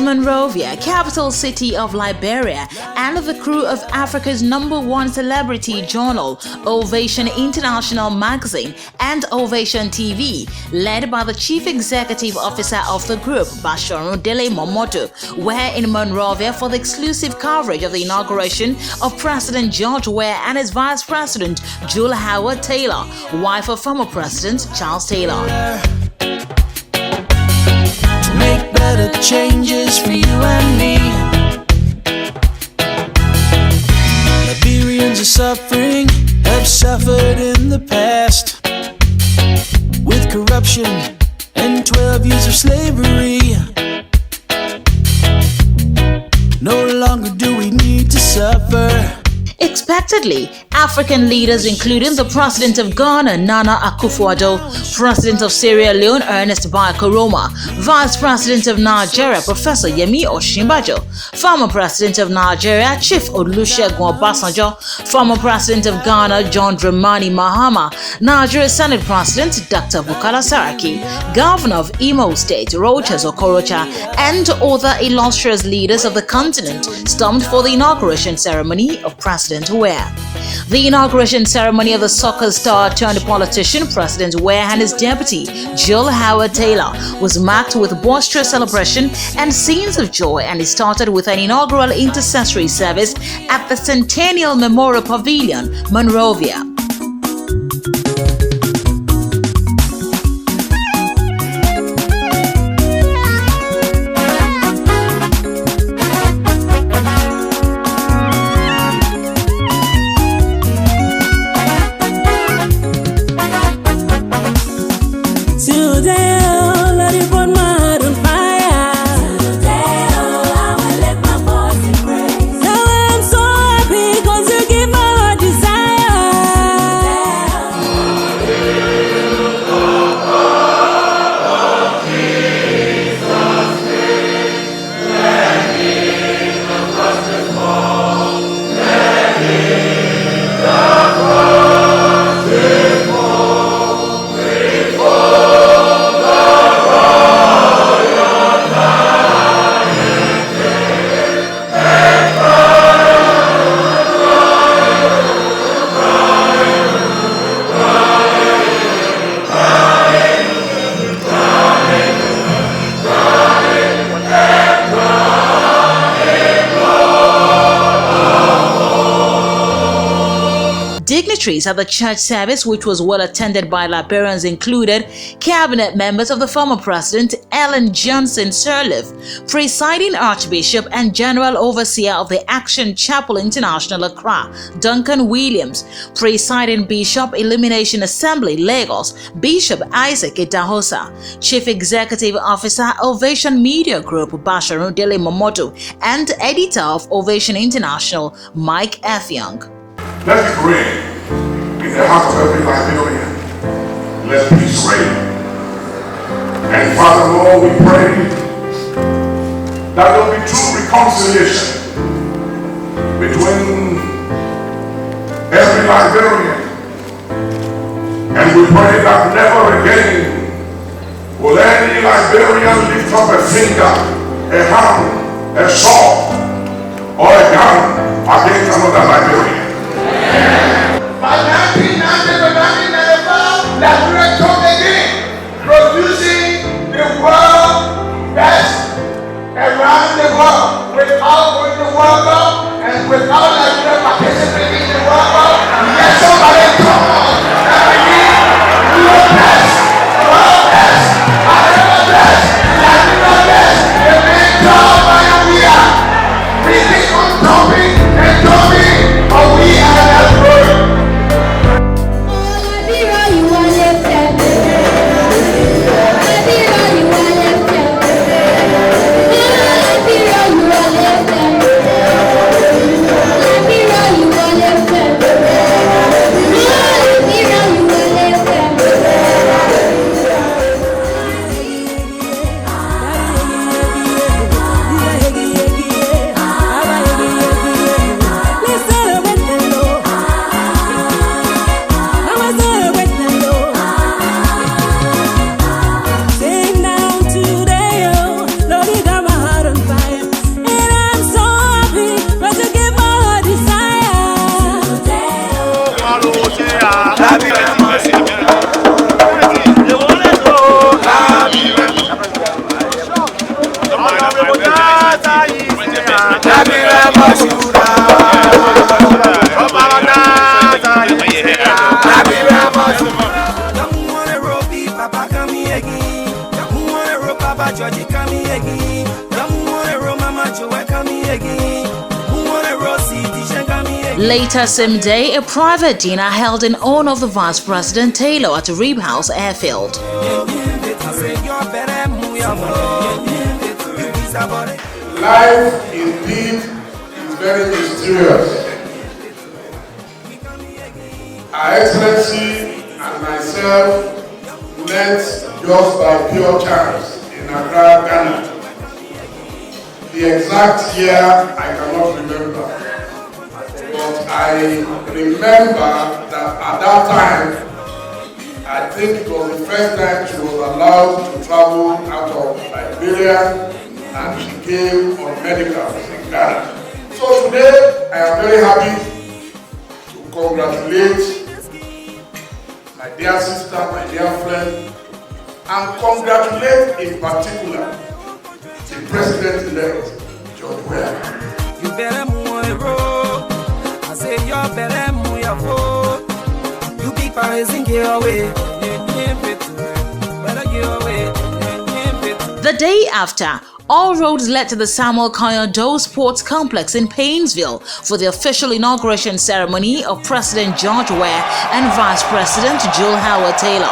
Monrovia, capital city of Liberia, and the crew of Africa's #1 celebrity journal, Ovation International Magazine and Ovation TV, led by the Chief Executive Officer of the group, Basharun Dele Momoto, were in Monrovia for the exclusive coverage of the inauguration of President George Weah and his Vice President, Julia Howard Taylor, wife of former President Charles Taylor. Make better changes for you and me. Liberians are suffering, have suffered in the past, with corruption and 12 years of slavery. No longer do we need to suffer. Expectedly, African leaders including the President of Ghana, Nana Akufo-Addo, President of Sierra Leone, Ernest Bai Koroma, Vice President of Nigeria, Professor Yemi Osinbajo, former President of Nigeria, Chief Olusegun Obasanjo, former President of Ghana, John Dramani Mahama, Nigeria Senate President, Dr. Bukola Saraki, Governor of Imo State, Rochas Okorocha, and other illustrious leaders of the continent stormed for the inauguration ceremony of President Weah. The inauguration ceremony of the soccer star turned politician President Weah and his deputy, Julia Howard Taylor, was marked with boisterous celebration and scenes of joy, and it started with an inaugural intercessory service at the Centennial Memorial Pavilion, Monrovia. Dignitaries at the church service, which was well attended by Liberians, included cabinet members of the former president, Ellen Johnson Sirleaf, presiding Archbishop and General Overseer of the Action Chapel International Accra, Duncan Williams, presiding Bishop Illumination Assembly, Lagos, Bishop Isaac Idahosa, Chief Executive Officer, Ovation Media Group, Basharun Dele Momoto, and editor of Ovation International, Mike F. Young. Let it rain in the heart of every Liberian. Let peace reign. And Father, Lord, we pray that there will be true reconciliation between every Liberian. And we pray that never again will any Liberian lift up a finger, a hand, a sword, or a gun against another Liberian. By 1994, Liberia come again, producing the world best around the world, without going to World Cup and without Liberia participating in the World Cup. Let somebody come on and begin world best, America best, Liberia best, the main job by we are. We keep on topping and topping of Later same day, a private dinner held in honor of the Vice President Taylor at Reeb House Airfield. Life indeed is very mysterious. Her Excellency and myself met just by pure chance in Accra, Ghana. The exact year I cannot remember, but I remember that at that time, I think it was the first time she was allowed to travel out of Liberia, and she came on medicals in Ghana. So today, I am very happy to congratulate my dear sister, my dear friend, and congratulate in particular the President-elect, George Weah. You better move road. I say you better move your foot. You keep raising your way. The day after, all roads led to the Samuel Kanyado Sports Complex in Painesville for the official inauguration ceremony of President George Weah and Vice President Joel Howard Taylor.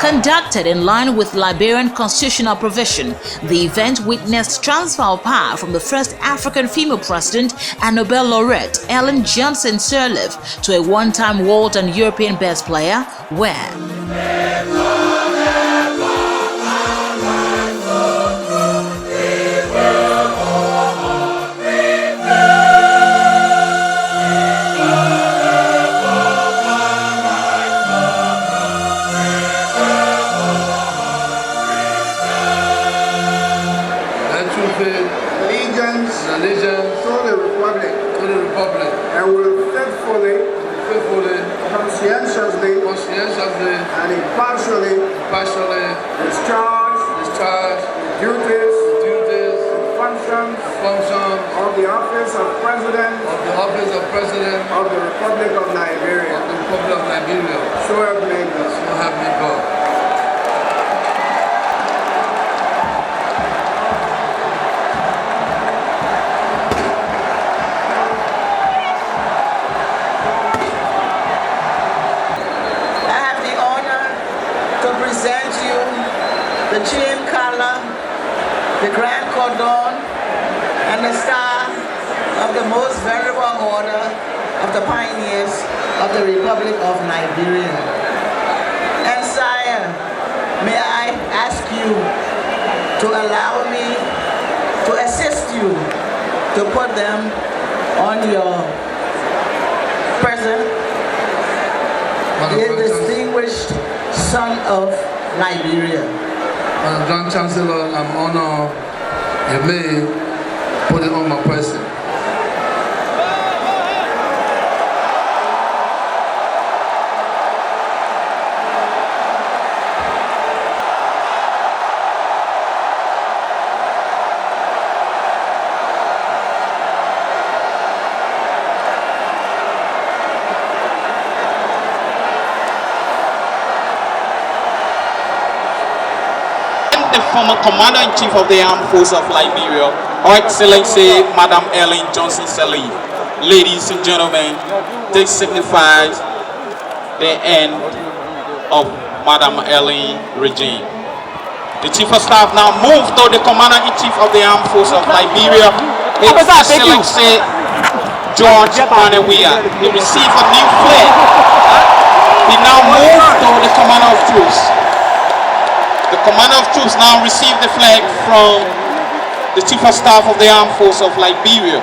Conducted in line with Liberian constitutional provision, the event witnessed transfer of power from the first African female president and Nobel laureate Ellen Johnson Sirleaf to a one-time world and European best player, Weah. Allegiance to the Republic, and will faithfully, conscientiously, and impartially discharge the duties and functions of the office of President of the Republic of Liberia. So help me God. The chain collar, the grand cordon, and the star of the most venerable order of the pioneers of the Republic of Liberia. And sire, may I ask you to allow me to assist you to put them on your present, the distinguished son of Liberia. Madam Grand Chancellor, I'm honored you may put it on my person. Former Commander-in-Chief of the Armed Forces of Liberia, Her Excellency Madam Ellen Johnson Sirleaf. Ladies and gentlemen, this signifies the end of Madam Ellen regime. The Chief of Staff now moves to the Commander-in-Chief of the Armed Forces of Liberia, His Excellency George Weah. He received a new flag. He now moves to the Commander of Troops. The Commander of Troops now received the flag from the Chief of Staff of the Armed Forces of Liberia.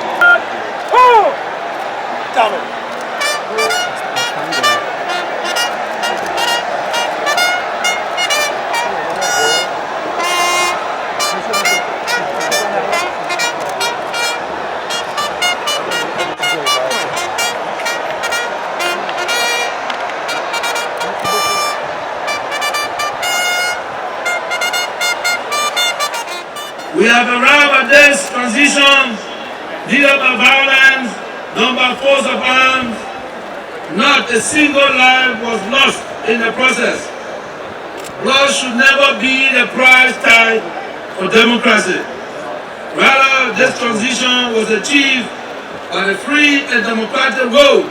We have arrived at this transition, neither by violence, nor by force of arms. Not a single life was lost in the process. Blood should never be the price tag for democracy. Rather, this transition was achieved by the free and democratic vote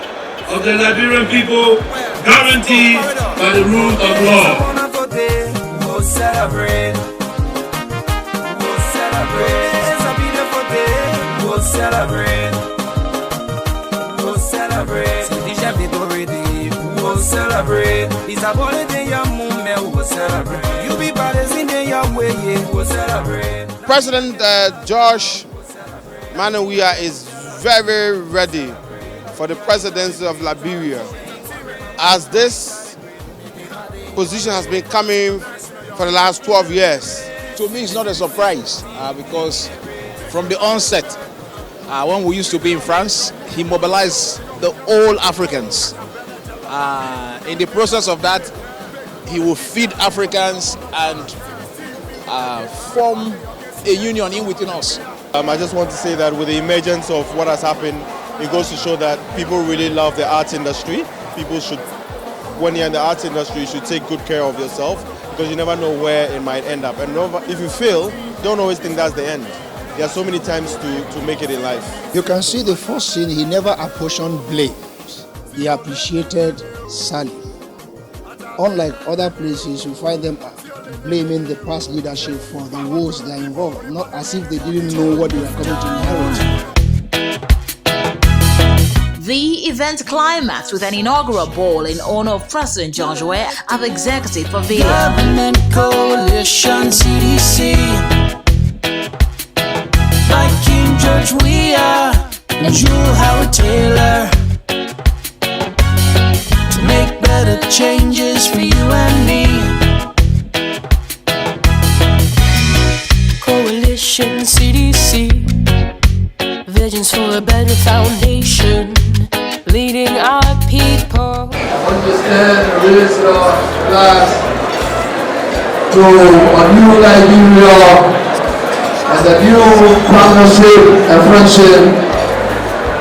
of the Liberian people, guaranteed by the rule of law. We'll celebrate. We'll celebrate. It's a beautiful day. We'll celebrate. We'll celebrate. DJ Vitoridi. We'll celebrate. It's a holiday, your moment. We'll celebrate. You be brothers in your way. We'll celebrate. President George Weah is very ready for the presidency of Liberia, as this position has been coming for the last 12 years. To me, it's not a surprise because from the onset, when we used to be in France, he mobilized the all Africans. In the process of that, he will feed Africans and form a union in within us. I just want to say that with the emergence of what has happened, it goes to show that people really love the arts industry. People should, when you're in the arts industry, you should take good care of yourself, because you never know where it might end up. And if you fail, don't always think that's the end. There are so many times to make it in life. You can see the first scene, he never apportioned blame. He appreciated Sally. Unlike other places, you find them blaming the past leadership for the woes they are involved, not as if they didn't know what they were coming to inherit. The event climaxed with an inaugural ball in honor of President George Weah at the Executive Pavilion. Government coalition CDC, like King George Weah and Jewel Howard Taylor, to make better changes for you and me. Coalition CDC, visions for a better foundation, leading our people. Understand and raise our glass to a new Liberia and a new partnership and friendship,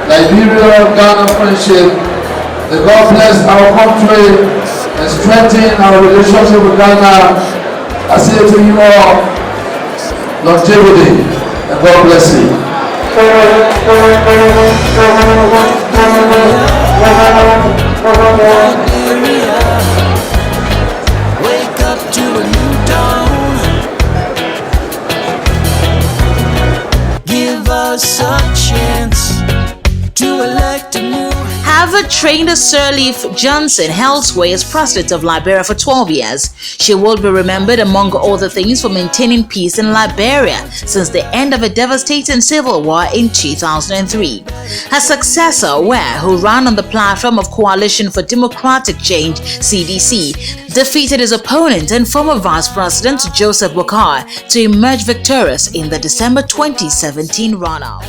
Liberia-Ghana friendship. That God bless our country and strengthen our relationship with Ghana. I say to you all, longevity, and God bless you. Wake up to a new dawn. Give us a chance to elect a new. Harvard-trained Sirleaf Johnson held sway as president of Liberia for 12 years. She will be remembered, among other things, for maintaining peace in Liberia since the end of a devastating civil war in 2003. Her successor, Weah, who ran on the platform of Coalition for Democratic Change (CDC), defeated his opponent and former Vice President Joseph Boakai to emerge victorious in the December 2017 runoff.